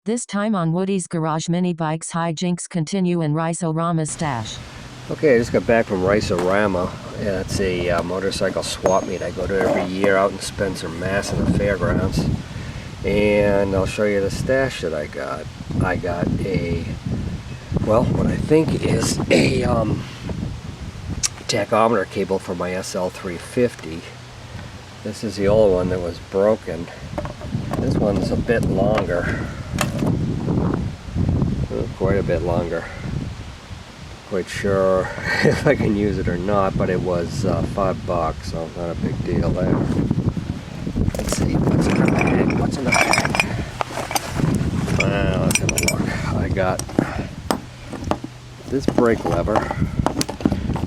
This time on Woody's Garage. Mini bikes hijinks continue in Rama's stash. Okay, I just got back from Rama. It's a motorcycle swap meet I go to every year out in Spencer, Mass in the fairgrounds. And I'll show you the stash that I got. I got a, well, what I think is a tachometer cable for my SL350. This is the old one that was broken. This one's a bit longer. Quite a bit longer. Quite sure if I can use it or not, but it was $5, so not a big deal there. Let's see, what's in the bag? What's in the bag? Let's have a look. I got this brake lever.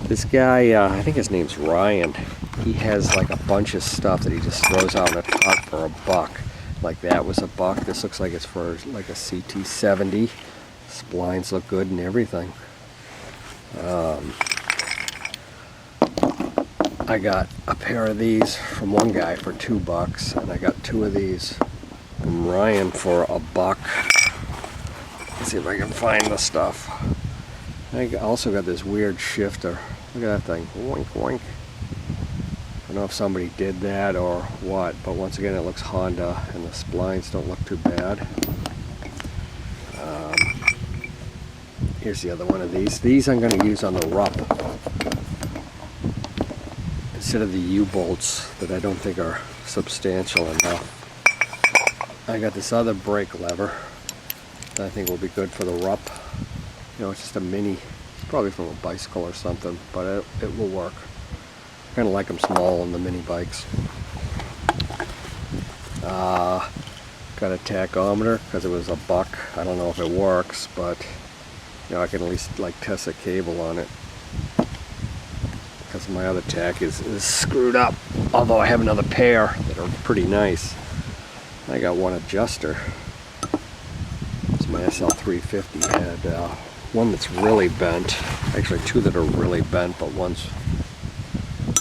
This guy, I think his name's Ryan. He has like a bunch of stuff that he just throws out in a truck for $1. Like that was $1. This looks like it's for like a CT70. Splines look good and everything. I got a pair of these from one guy for $2, and I got 2 of these from Ryan for $1. Let's see if I can find the stuff. I also got this weird shifter. Look at that thing. Wink, wink. I don't know if somebody did that or what, but once again it looks Honda, and the splines don't look too bad. Here's the other one of these. These I'm going to use on the Rupp instead of the U-bolts that I don't think are substantial enough. I got this other brake lever that I think will be good for the Rupp. You know, it's just a mini, it's probably from a bicycle or something, but it will work. I kind of like them small on the mini bikes. Got a tachometer because it was $1. I don't know if it works, but you know, I can at least like test a cable on it because my other tack is screwed up, although I have another pair that are pretty nice. I got one adjuster. It's my SL350. Had one that's really bent, actually 2 that are really bent, but one's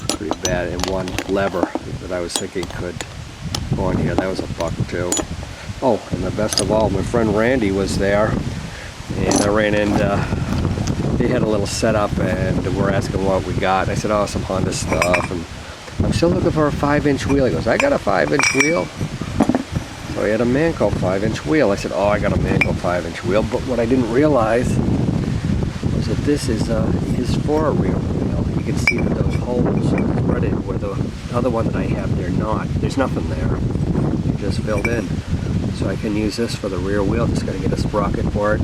pretty bad, and one lever that I was thinking could go on here. That was $1 too. Oh, and the best of all, my friend Randy was there. And I ran into, they had a little setup and we're asking what we got. I said, oh, some Honda stuff. And I'm still looking for a 5-inch wheel. He goes, I got a 5-inch wheel. So he had a Manco 5-inch wheel. I said, oh, I got a Manco 5-inch wheel. But what I didn't realize was that this is his for a rear wheel. You can see that those holes are threaded where the other one that I have, they're not. There's nothing there. They're just filled in. So I can use this for the rear wheel. Just got to get a sprocket for it.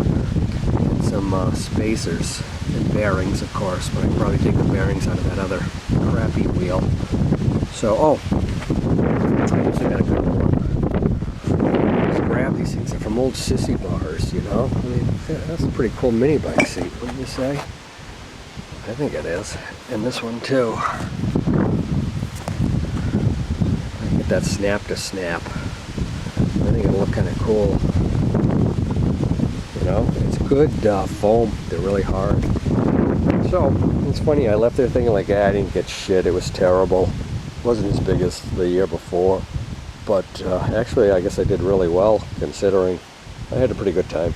Some spacers and bearings, of course, but I can probably take the bearings out of that other crappy wheel. So, I guess I got a couple of, just grab these things. They're from old sissy bars, you know. I mean, yeah, that's a pretty cool mini bike seat, wouldn't you say? I think it is. And this one too. I get that snap to snap. I think it'll look kind of cool. You know, it's good foam. They're really hard. So, it's funny, I left there thinking like, I didn't get shit. It was terrible. It wasn't as big as the year before. But actually, I guess I did really well, considering I had a pretty good time.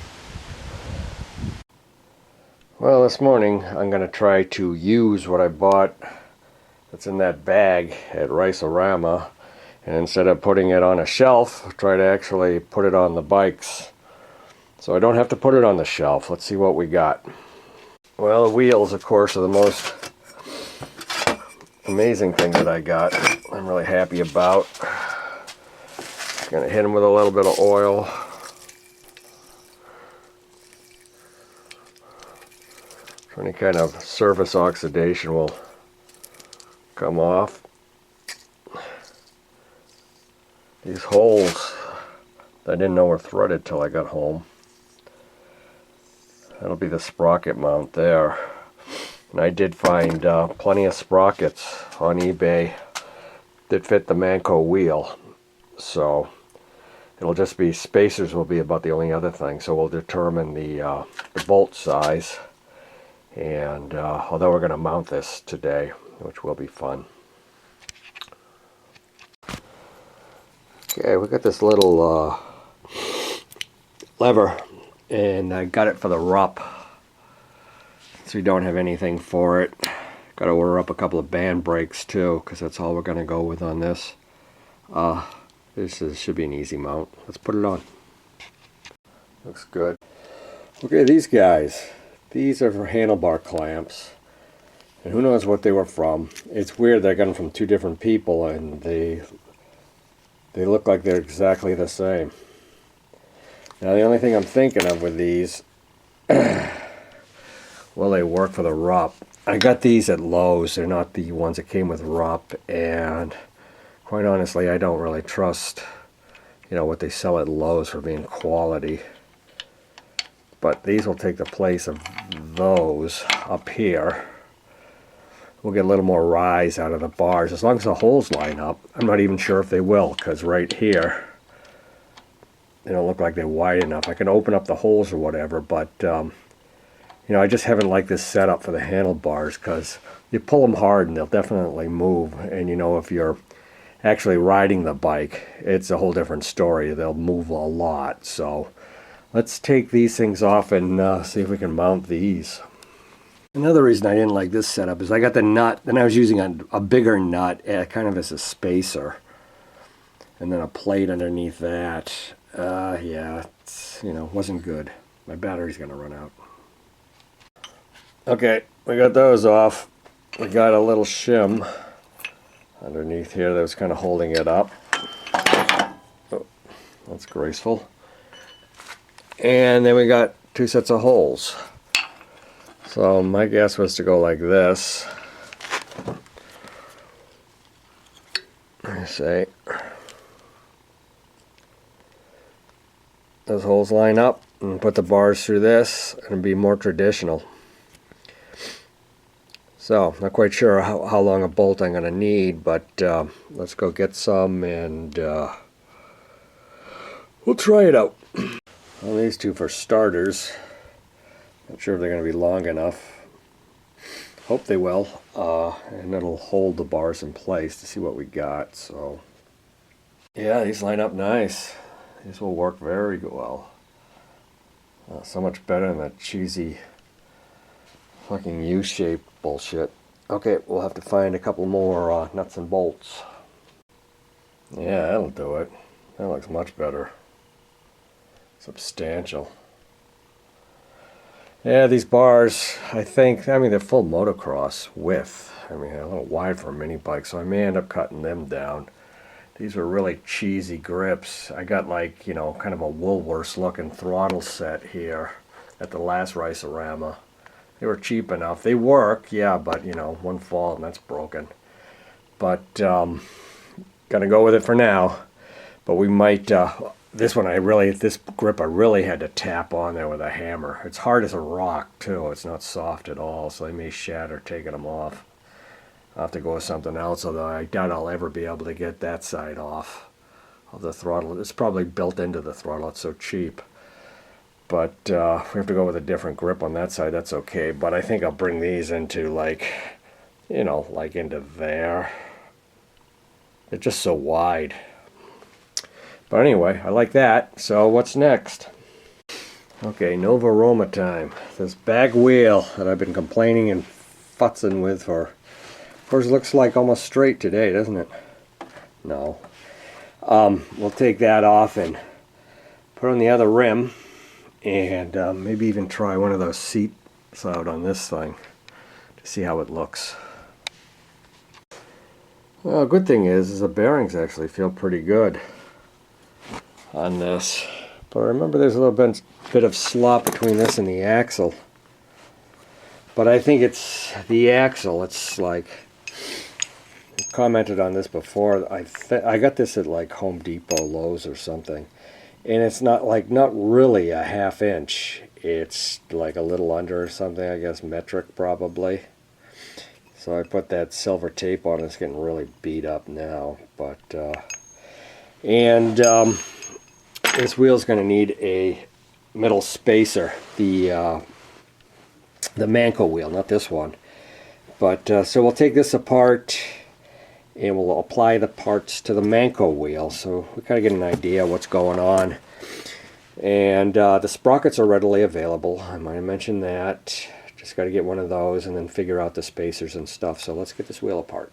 Well, this morning, I'm going to try to use what I bought that's in that bag at Rama. And instead of putting it on a shelf, try to actually put it on the bikes. So I don't have to put it on the shelf. Let's see what we got. Well, the wheels, of course, are the most amazing thing that I got. I'm really happy about. Gonna hit them with a little bit of oil. So any kind of surface oxidation will come off. These holes, I didn't know were threaded till I got home. That'll be the sprocket mount there. And I did find plenty of sprockets on eBay that fit the Manco wheel. So it'll just be, spacers will be about the only other thing. So we'll determine the bolt size. And although we're going to mount this today, which will be fun. Okay, we got this little lever, and I got it for the Rupp. So we don't have anything for it. Got to order up a couple of band brakes too, because that's all we're going to go with on this. Should be an easy mount. Let's put it on. Looks good. Okay, these guys. These are for handlebar clamps. And who knows what they were from. It's weird, I got them from two different people, and they look like they're exactly the same. Now the only thing I'm thinking of with these, well, they work for the Rupp. I got these at Lowe's. They're not the ones that came with Rupp, and quite honestly, I don't really trust, what they sell at Lowe's for being quality. But these will take the place of those up here. We'll get a little more rise out of the bars as long as the holes line up. I'm not even sure if they will, because right here they don't look like they're wide enough. I can open up the holes or whatever, but I just haven't liked this setup for the handlebars, because you pull them hard and they'll definitely move. And if you're actually riding the bike, it's a whole different story. They'll move a lot. So let's take these things off and see if we can mount these. Another reason I didn't like this setup is I got the nut, then I was using a bigger nut kind of as a spacer, and then a plate underneath that. Yeah, it's, wasn't good. My battery's gonna run out. Okay, we got those off. We got a little shim underneath here that was kind of holding it up. Oh, that's graceful. And then we got two sets of holes. So my guess was to go like this. I say those holes line up and put the bars through this and be more traditional. So not quite sure how long a bolt I'm going to need, but let's go get some and we'll try it out. Well, these two for starters. Not sure if they're going to be long enough. Hope they will. And it'll hold the bars in place to see what we got. So yeah, these line up nice. These will work very well. So much better than that cheesy fucking U-shaped bullshit. Okay, we'll have to find a couple more nuts and bolts. Yeah, that'll do it. That looks much better. Substantial. Yeah, these bars, I mean, they're full motocross width. I mean, a little wide for a mini bike, so I may end up cutting them down. These are really cheesy grips. I got like, kind of a Woolworths looking throttle set here at the last Rama. They were cheap enough. They work, yeah, but one fault and that's broken. But gonna go with it for now. But we might this grip I really had to tap on there with a hammer. It's hard as a rock too. It's not soft at all, so they may shatter taking them off. I'll have to go with something else, although I doubt I'll ever be able to get that side off of the throttle. It's probably built into the throttle. It's so cheap. But if we have to go with a different grip on that side, that's okay. But I think I'll bring these into like into there. They're just so wide. But anyway, I like that. So what's next? Okay, Nova Roma time. This bag wheel that I've been complaining and futzing with for, of course, it looks like almost straight today, doesn't it? No. We'll take that off and put on the other rim. And maybe even try one of those seats out on this thing to see how it looks. Well, good thing is the bearings actually feel pretty good on this. But remember, there's a little bit of slop between this and the axle. But I think it's the axle. It's like, I commented on this before. I got this at like Home Depot, Lowe's or something. And it's not really a ½ inch. It's like a little under or something, I guess metric probably. So I put that silver tape on. It's getting really beat up now. But this wheel's going to need a middle spacer. The Manco wheel, not this one. But so we'll take this apart and we'll apply the parts to the Manco wheel, so we kind of get an idea what's going on. And the sprockets are readily available. I might have mentioned that. Just got to get one of those and then figure out the spacers and stuff. So let's get this wheel apart.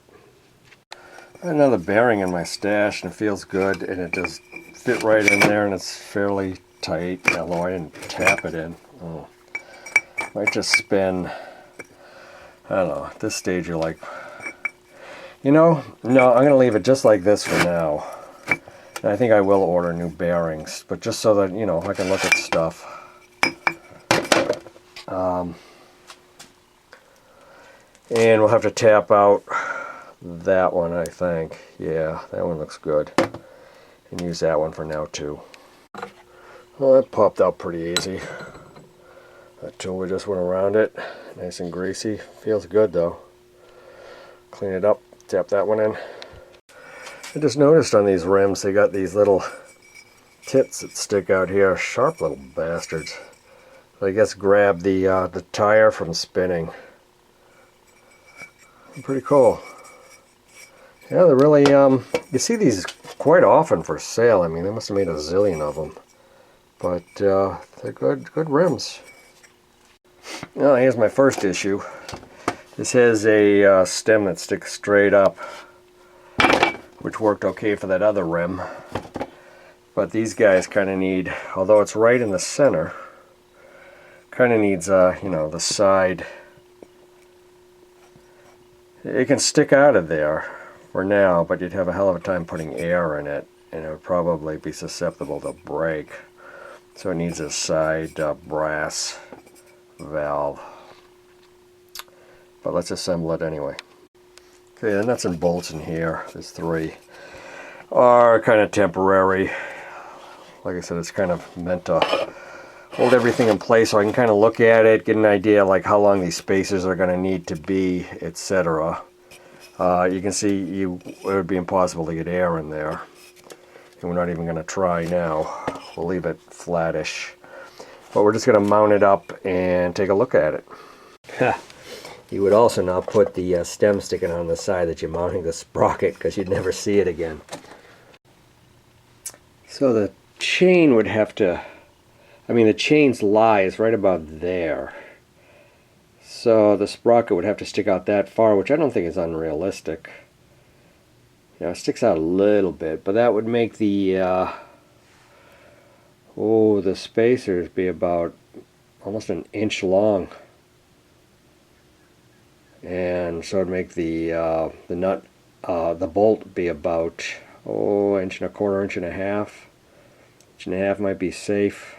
Another bearing in my stash, and it feels good, and it does fit right in there, and it's fairly tight, although I didn't tap it in. Oh. Might just spin. I don't know, at this stage you're like, you know, no, I'm going to leave it just like this for now. And I think I will order new bearings, but just so that, you know, I can look at stuff. And we'll have to tap out that one, I think. Yeah, that one looks good. And use that one for now too. Well, that popped out pretty easy. That tool, we just went around it. Nice and greasy. Feels good though. Clean it up, tap that one in. I just noticed on these rims they got these little tips that stick out here. Sharp little bastards. I guess grab the tire from spinning. Pretty cool. Yeah, they're really, you see these quite often for sale. I mean, they must have made a zillion of them. But they're good rims. Now, here's my first issue. This has a stem that sticks straight up, which worked okay for that other rim. But these guys kind of need, although it's right in the center, kind of needs, you know, the side. It can stick out of there for now, but you'd have a hell of a time putting air in it, and it would probably be susceptible to break. So it needs a side brass valve. But let's assemble it anyway. Okay, the nuts and bolts in here, there's 3, are kind of temporary. Like I said, it's kind of meant to hold everything in place so I can kind of look at it, get an idea like how long these spacers are going to need to be, etc. You can see it would be impossible to get air in there. And we're not even going to try now. We'll leave it flattish. But we're just going to mount it up and take a look at it. You would also not put the stem sticking on the side that you're mounting the sprocket, because you'd never see it again. So the chain would have to, I mean, the chain's lies right about there. So the sprocket would have to stick out that far, which I don't think is unrealistic. You know, it sticks out a little bit, but that would make the the spacers be about almost an inch long. And so it'd make the nut, the bolt be about, inch and a quarter, inch and a half. Inch and a half might be safe.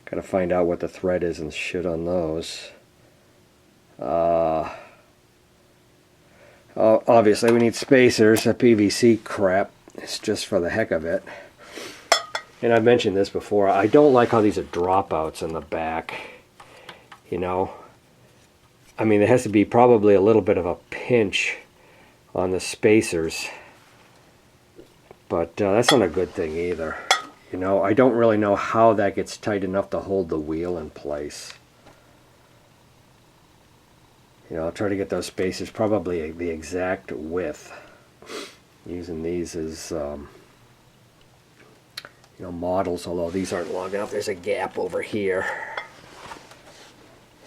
Gotta find out what the thread is and shit on those. Obviously we need spacers. That PVC crap is just for the heck of it. And I've mentioned this before, I don't like how these are dropouts in the back. You know, I mean, there has to be probably a little bit of a pinch on the spacers, but that's not a good thing either. You know, I don't really know how that gets tight enough to hold the wheel in place. You know, I'll try to get those spacers probably the exact width, using these as you know, models, although these aren't long enough. There's a gap over here.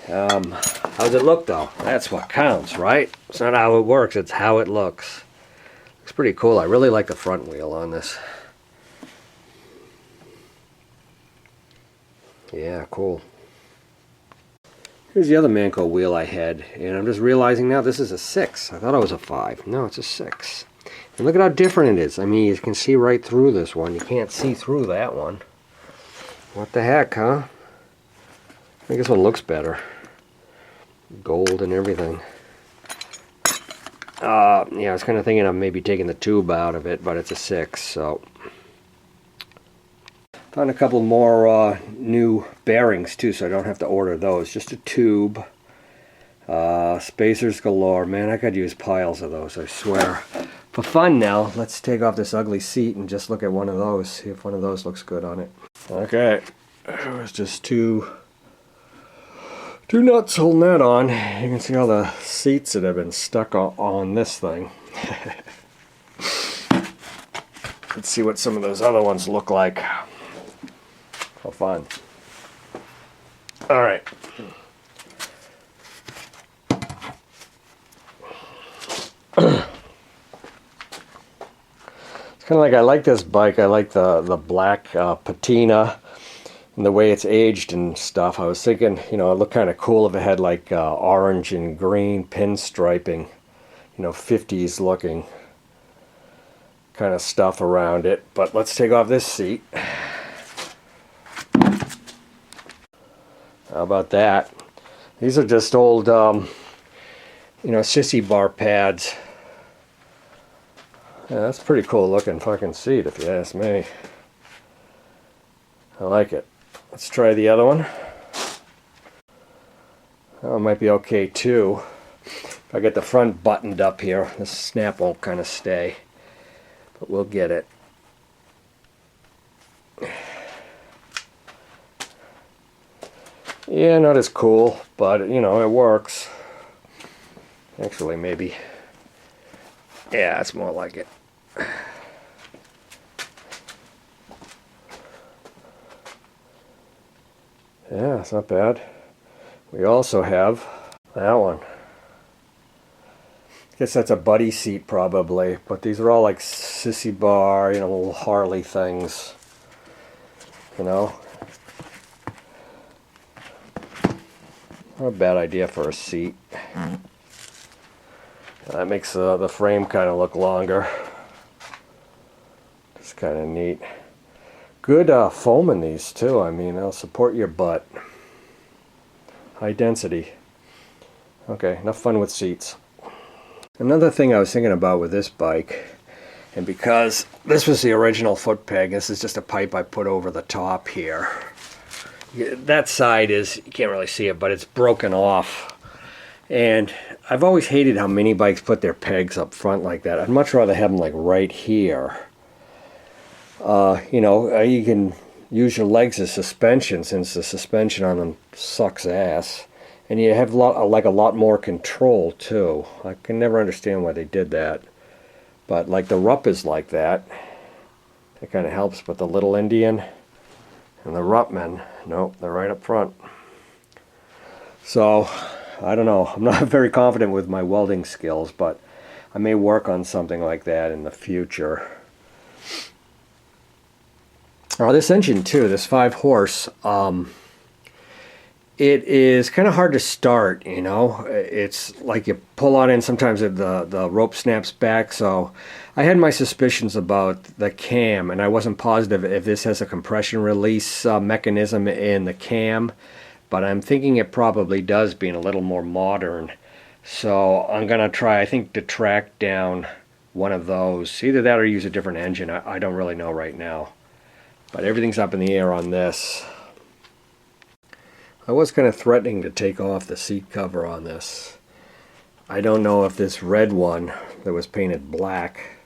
How's it look though? That's what counts, right? It's not how it works, it's how it looks. Looks pretty cool. I really like the front wheel on this. Yeah, cool. Here's the other Manco wheel I had, and I'm just realizing now this is a 6. I thought it was a 5. No, it's a 6. And look at how different it is. I mean, you can see right through this one. You can't see through that one. What the heck, huh? I think this one looks better. Gold and everything. Yeah, I was kind of thinking of maybe taking the tube out of it, but it's a 6, so. Found a couple more new bearings too, so I don't have to order those. Just a tube. Spacers galore. Man, I could use piles of those, I swear. For fun now, let's take off this ugly seat and just look at one of those. See if one of those looks good on it. Okay, there's just two nuts holding that on. You can see all the seats that have been stuck on this thing. Let's see what some of those other ones look like. How fun. All right. It's kind of like, I like this bike. I like the black patina and the way it's aged and stuff. I was thinking, you know, it looked kind of cool if it had like orange and green pinstriping, you know, 50s looking kind of stuff around it. But let's take off this seat. How about that? These are just old, you know, sissy bar pads. Yeah, that's a pretty cool looking fucking seat if you ask me. I like it. Let's try the other one. Oh, it might be okay too. If I get the front buttoned up here, the snap won't kind of stay. But we'll get it. Yeah, not as cool, but you know, it works. Actually, maybe. Yeah, it's more like it. Yeah, it's not bad. We also have that one. I guess that's a buddy seat probably, but these are all like sissy bar, you know, little Harley things. You know? Not a bad idea for a seat. That makes the frame kind of look longer. It's kind of neat. Good foam in these too. I mean, they'll support your butt. High density. Okay, enough fun with seats. Another thing I was thinking about with this bike, and because this was the original foot peg, this is just a pipe I put over the top here. That side is, you can't really see it, but it's broken off. And I've always hated how mini bikes put their pegs up front like that. I'd much rather have them like right here. You know, you can use your legs as suspension since the suspension on them sucks ass. And you have like a lot more control too. I can never understand why they did that. But like the Rupp is like that. It kind of helps, but the Little Indian and the Ruppmen, nope, they're right up front. So, I don't know. I'm not very confident with my welding skills, but I may work on something like that in the future. Oh, this engine too, this 5-horse, it is kind of hard to start, you know. It's like you pull on it and sometimes the rope snaps back. So I had my suspicions about the cam, and I wasn't positive if this has a compression release mechanism in the cam. But I'm thinking it probably does, being a little more modern. So I'm going to try, I think, to track down one of those. Either that or use a different engine. I don't really know right now. But everything's up in the air on this. I was kind of threatening to take off the seat cover on this. I don't know if this red one that was painted black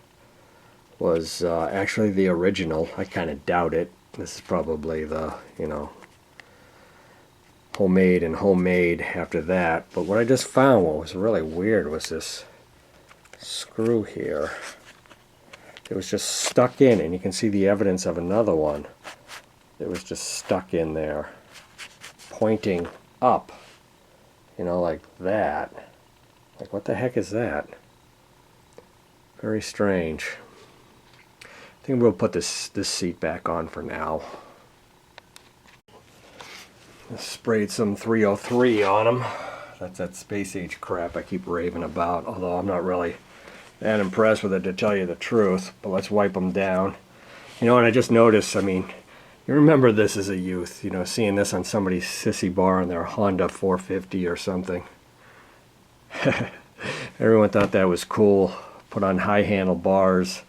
was actually the original. I kind of doubt it. This is probably the, you know, homemade after that. But what I just found, what was really weird, was this screw here. It was just stuck in, and you can see the evidence of another one. It was just stuck in there, pointing up, you know, like that. Like, what the heck is that? Very strange. I think we'll put this seat back on for now. I sprayed some 303 on them. That's that space age crap I keep raving about, although I'm not really that impressed with it, to tell you the truth. But let's wipe them down. You know what I just noticed? I mean, you remember this as a youth, you know, seeing this on somebody's sissy bar on their Honda 450 or something. Everyone thought that was cool. Put on high handlebars,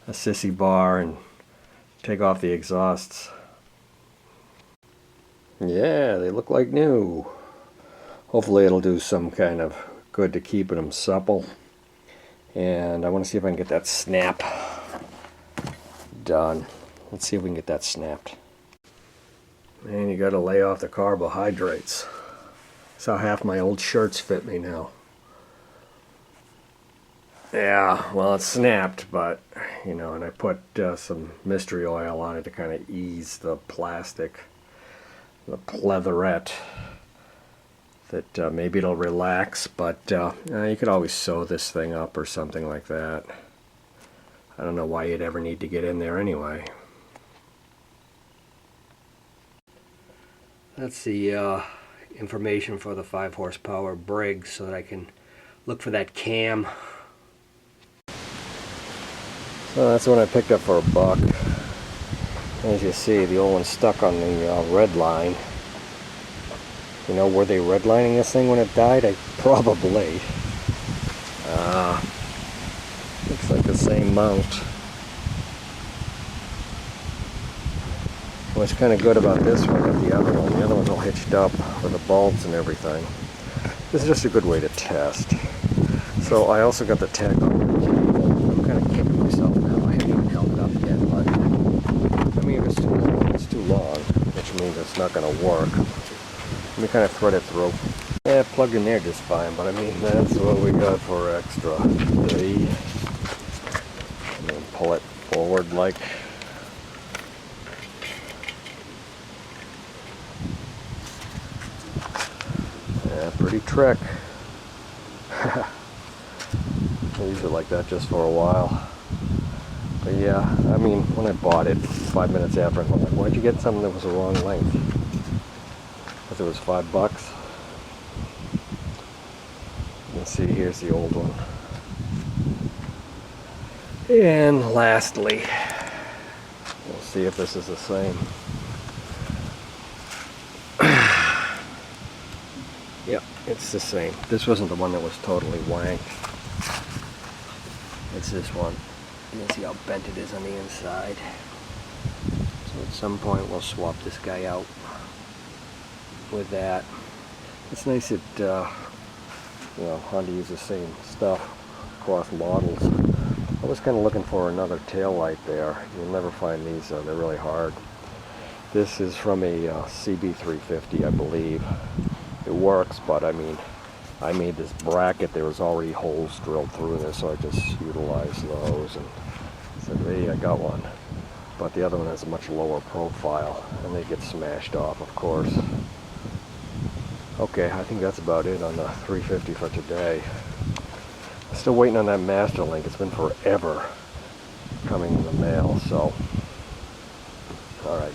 a sissy bar, and take off the exhausts. Yeah, they look like new. Hopefully it'll do some kind of good to keeping them supple. And I want to see if I can get that snap done. Let's see if we can get that snapped. And you got to lay off the carbohydrates. That's how half my old shirts fit me now. Yeah, well, it snapped, but, you know, and I put some mystery oil on it to kind of ease the plastic, the pleatherette, that maybe it'll relax, but you could always sew this thing up or something like that. I don't know why you'd ever need to get in there anyway. That's the information for the 5 horsepower Briggs, so that I can look for that cam. So that's what I picked up for $1. As you see, the old one's stuck on the red line. You know, were they redlining this thing when it died? Probably. Looks like the same mount. What's kind of good about this one than the other one, the other one's all hitched up with the bulbs and everything. This is just a good way to test. So I also got the tag on the cable. I'm kind of kicking myself now. I haven't even held it up yet, but I mean, if it's too long, it's too long, which means it's not going to work. Let me kind of thread it through. Yeah, plugged in there just fine, but I mean, that's what we got for extra. And then pull it forward like. Yeah, pretty trick. I used it like that just for a while. But yeah, I mean, when I bought it 5 minutes after, I'm like, why'd you get something that was the wrong length? Because it was $5. You can see here's the old one. And lastly, we'll see if this is the same. Yep, it's the same. This wasn't the one that was totally wanked. It's this one. You can see how bent it is on the inside. So at some point we'll swap this guy out with that. It's nice that you know, Honda uses the same stuff across models. I was kind of looking for another tail light there. You'll never find these, they're really hard. This is from a CB350, I believe. It works, but I mean, I made this bracket, there was already holes drilled through this, so I just utilized those and said, hey, I got one. But the other one has a much lower profile, and they get smashed off, of course. Okay, I think that's about it on the 350 for today. Still waiting on that master link. It's been forever coming in the mail, so alright.